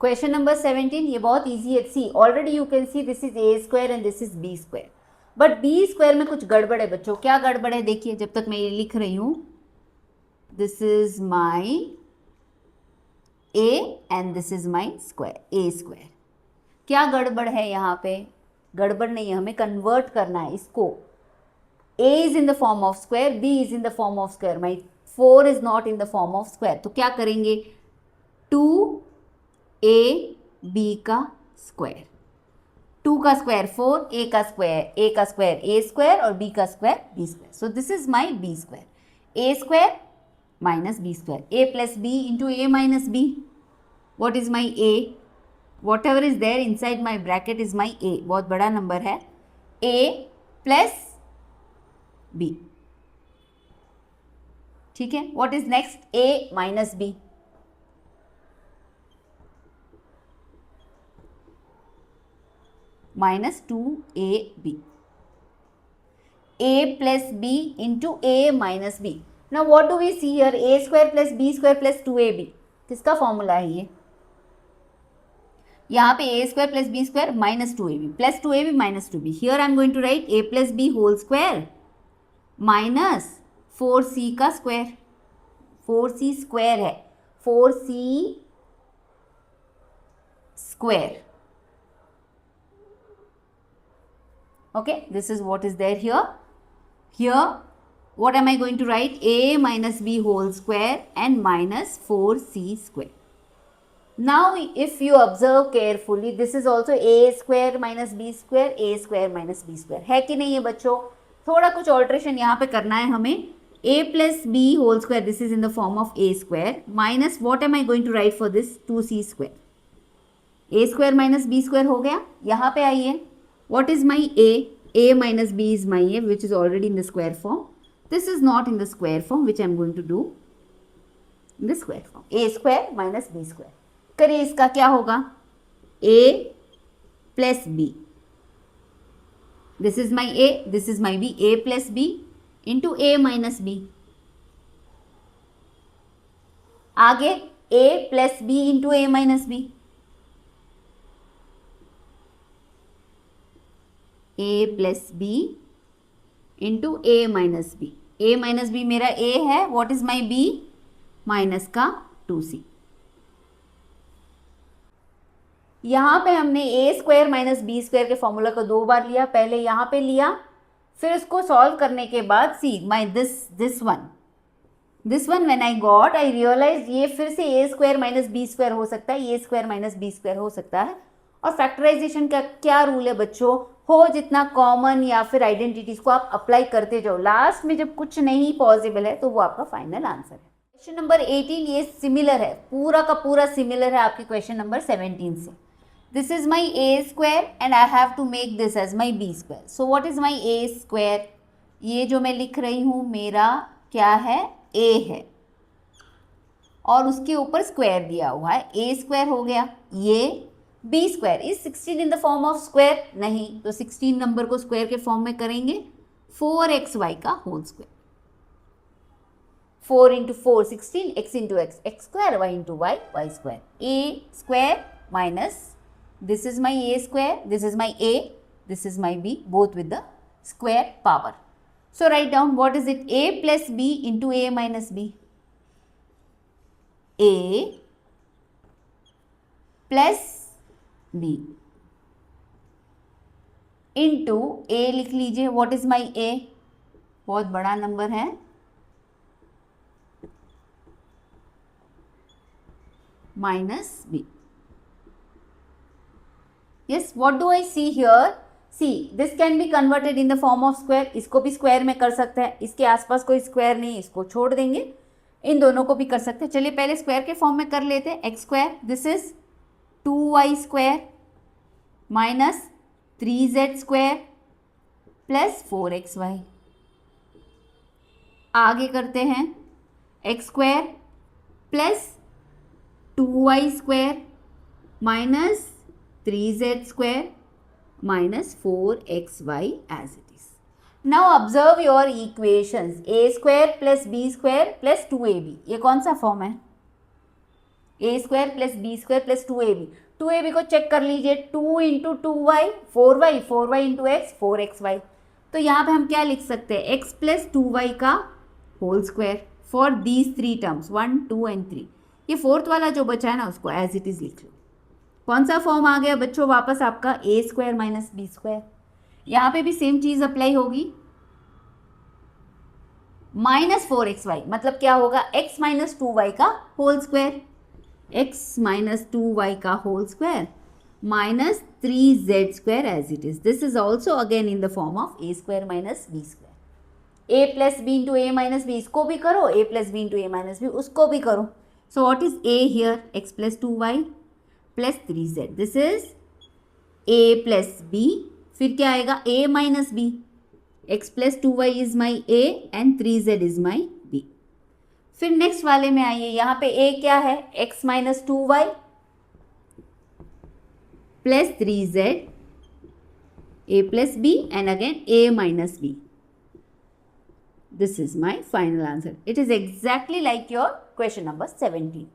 Question number 17, ये बहुत easy है. See, already you can see this is a square and this is b square. But b square में कुछ गड़बड़ है बच्चों. क्या गड़बड़ है देखिए, जब तक मैं ये लिख रही हूँ. This is my a and this is my square, a square. क्या गड़बड़ है यहाँ पे? गड़बड़ नहीं है, हमें कन्वर्ट करना है इसको. a is in the form of square, b is in the form of square. My 4 is not in the form of square. तो क्या करेंगे? 2a b का स्क्वायर, 2 का स्क्वायर 4, a का स्क्वायर a स्क्वायर और b का square b square. So this is my b square. a square minus b square, a plus b into a minus b. What is my a? whatever is there inside my bracket is my a. बहुत बड़ा number है. a plus b. ठीक है. what is next? a minus b. minus 2ab. a plus b into a minus b. now what do we see here? a square plus b square plus 2ab. किसका formula है ये? यहाँ पे a square plus b square minus 2ab plus 2ab minus 2b. here I am going to write a plus b whole square minus 4c का square. 4c square है, 4c square. Okay, this is what is there here. Here, what am I going to write? a minus b whole square and minus 4c square. Now, if you observe carefully, this is also a square minus b square, a square minus b square. है कि नहीं है बच्चों? थोड़ा कुछ alteration यहाँ पे करना है हमें. a plus b whole square, this is in the form of a square minus what am I going to write for this? 2c square. a square minus b square हो गया. यहाँ पे आइए. What is my a? a minus b is my a, which is already in the square form. This is not in the square form, which I am going to do in the square form. a square minus b square. करिए, इसका क्या होगा? a plus b. This is my a, this is my b. a plus b into a minus b. आगे a plus b into a minus b. a plus b into a minus b. a minus b मेरा a है. what is my b? Minus का 2c. यहाँ पे हमने a square minus b square के formula को 2 बार लिया. पहले यहाँ पे लिया, फिर इसको सॉल्व करने के बाद see my this one when I got, I realise ये फिर से a square minus b square हो सकता है, a square minus b square हो सकता है. और फैक्टराइजेशन का क्या रूल है बच्चों? हो जितना कॉमन या फिर आइडेंटिटीज को आप अप्लाई करते जाओ. लास्ट में जब कुछ नहीं पॉसिबल है तो वो आपका फाइनल आंसर है. क्वेश्चन नंबर 18 ये सिमिलर है, पूरा का पूरा सिमिलर है आपके क्वेश्चन नंबर 17 से. This is my a square and I have to make this as my b square. So what is my a square? ये जो मैं लिख रही हूँ मेरा क्या है? ए है और उसके ऊपर स्क्वायर दिया हुआ है. ए स्क्वायर हो गया. ये b square is 16 in the form of square. नहीं तो 16 नंबर को स्क्वायर के फॉर्म में करेंगे. 4xy का whole square. 4 into 4 16, x into x x square, y into y y square. a square minus this is my a square, this is my a, this is my b, both with the square power. So write down what is it? a plus b into a minus b. a plus b into a लिख लीजिए. What is my a? बहुत बड़ा number है. Minus b. Yes, what do I see here? See, this can be converted in the form of square. इसको भी square में कर सकते हैं, इसके आसपास कोई स्क्वायर नहीं, इसको छोड़ देंगे, इन दोनों को भी कर सकते हैं. चलिए पहले स्क्वायर के फॉर्म में कर लेते हैं. X square, this is 2y square minus 3z square plus 4xy. आगे करते हैं x square plus 2y square minus 3z square minus 4xy as it is. Now observe your equations. A square plus b square plus 2ab. ये कौन सा form है? a square plus b square plus 2ab. 2ab को check कर लीजिए. 2 into 2y 4y into x 4xy. तो यहाँ पे हम क्या लिख सकते हैं? x प्लस 2y का whole square for these 3 terms 1, 2 and 3. ये फोर्थ वाला जो बचा है ना, उसको एज इट इज लिख लो. कौन सा फॉर्म आ गया बच्चों वापस आपका? ए स्क्वायर माइनस बी स्क्वायर. यहाँ पे भी सेम चीज अप्लाई होगी. माइनस 4xy मतलब क्या होगा? x माइनस 2y का whole square, x minus 2y का whole square minus 3z square as it is. This is also again in the form of a square minus B square. A plus B into A minus b, इसको भी करो. A plus B into A minus b, उसको भी करो. So what is a here? x plus 2y plus 3z. This is a plus b. फिर क्या आएगा? a minus b. x plus 2y is my a and 3z is my b. फिर next वाले में आइए. यहाँ पे a क्या है? x minus 2y plus 3z, a plus b and again a minus b. This is my final answer. It is exactly like your question number 17.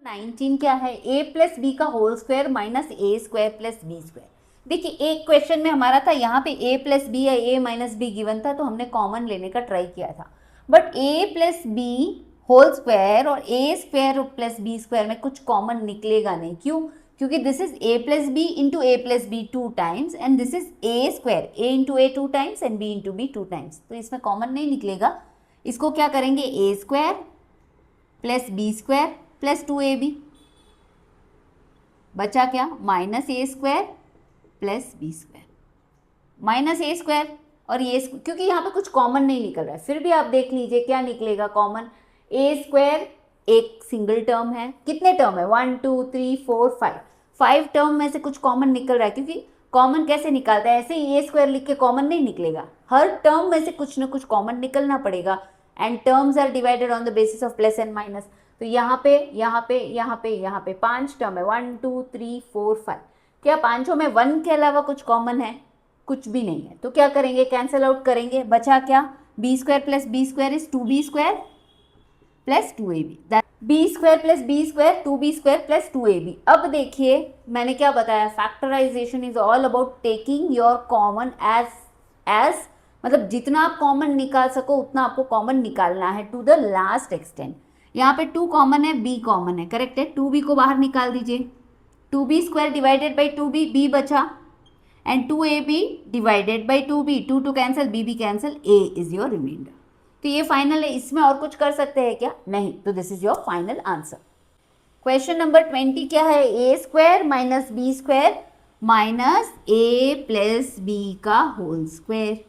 19 क्या है? a प्लस बी का whole square minus A square plus B square. देखिए एक question में हमारा था यहाँ पे a प्लस बी या a माइनस बी गिवन था, तो हमने कॉमन लेने का ट्राई किया था. But a plus b whole square और a square plus B square में कुछ कॉमन निकलेगा नहीं. क्यों? क्योंकि this is a plus B into a plus b 2 times and this is a square, a into a 2 times and b into b 2 times. तो इसमें common नहीं निकलेगा. इसको क्या करेंगे? a square plus B square plus 2ab. बचा क्या? Minus A square plus B square. Minus A square और ये क्योंकि यहाँ पे कुछ कॉमन नहीं निकल रहा है. फिर भी आप देख लीजिए क्या निकलेगा कॉमन. ए स्क्वायर एक सिंगल टर्म है. कितने टर्म है? 1, 2, 3, 4, 5. 5 टर्म में से कुछ कॉमन निकल रहा है. क्योंकि कॉमन कैसे निकालता है? ऐसे ही ए स्क्वायर लिख के कॉमन नहीं निकलेगा. हर टर्म में से कुछ ना कुछ कॉमन निकलना पड़ेगा. And terms are divided on the basis of plus and minus. तो यहाँ पे 5 टर्म है. 1, 2, 3, 4, 5. क्या पांचों में 1 के अलावा कुछ कॉमन है? कुछ भी नहीं है. तो क्या करेंगे? कैंसिल आउट करेंगे. बचा क्या? B square plus B square is 2b square plus 2ab. B square plus B square 2b square plus 2ab. अब देखिए मैंने क्या बताया? Factorisation is all about taking your common as मतलब जितना आप कॉमन निकाल सको उतना आपको कॉमन निकालना है टू द लास्ट एक्सटेंट. यहाँ पे 2 कॉमन है, b कॉमन है. करेक्ट है. 2b को बाहर निकाल दीजिए. 2b square divided by 2b, b बचा and 2ab divided by 2b. 2 two cancel, b भी cancel, a is your reminder. तो ये फाइनल है. इसमें और कुछ कर सकते हैं क्या? नहीं. तो this is your final answer. Question number 20 क्या है? A square minus B square minus A plus B का whole square.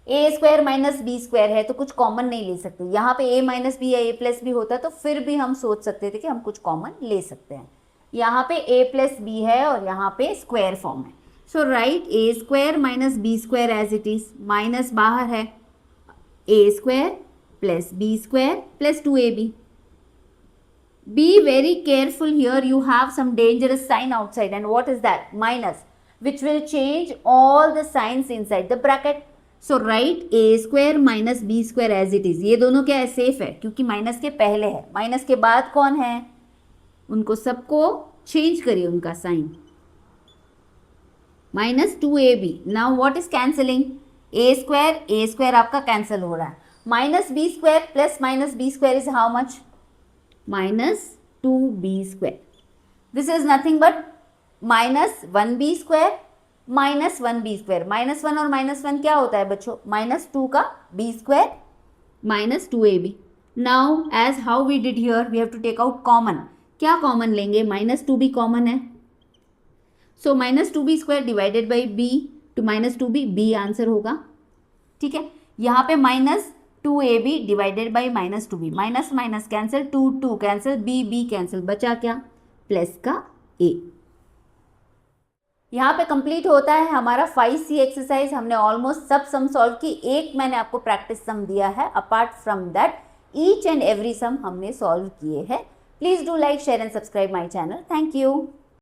A square minus B square है तो कुछ कॉमन नहीं ले सकते. यहाँ पे a माइनस बी या a प्लस बी होता तो फिर भी हम सोच सकते थे कि हम कुछ कॉमन ले सकते हैं. यहाँ पे a प्लस बी है और यहाँ पे स्क्वायर फॉर्म है. So write A square minus B square as it is. Minus बाहर है. A square plus B square plus 2ab. Be very careful here. You have some dangerous sign outside and what is that? Minus, which will change all the signs inside the bracket. So write A square minus B square as it is. ये दोनों क्या है? Safe है क्योंकि minus के पहले है. Minus के बाद कौन है? उनको सबको चेंज करिए उनका sign. Minus 2ab. Now what is cancelling? A square आपका कैंसिल हो रहा है. Minus B square plus minus B square is how much? Minus 2b square. This is nothing but minus 1b square minus 1b square. Minus 1 और minus 1 क्या होता है बच्चों? Minus 2 का b square minus 2ab. Now as how we did here we have to take out common. क्या common लेंगे? Minus 2b common है. So -2b² divided by b to -2b, b answer होगा। ठीक है, यहाँ पे -2ab divided by -2b, minus minus cancel, 2 cancel, b cancel, बचा क्या, प्लस का a। यहाँ पे कंप्लीट होता है हमारा 5C एक्सरसाइज। हमने ऑलमोस्ट सब सम सॉल्व की, एक मैंने आपको प्रैक्टिस सम दिया है, apart from that each and every sum हमने सॉल्व किए हैं। Please do like, share and subscribe my channel. Thank you.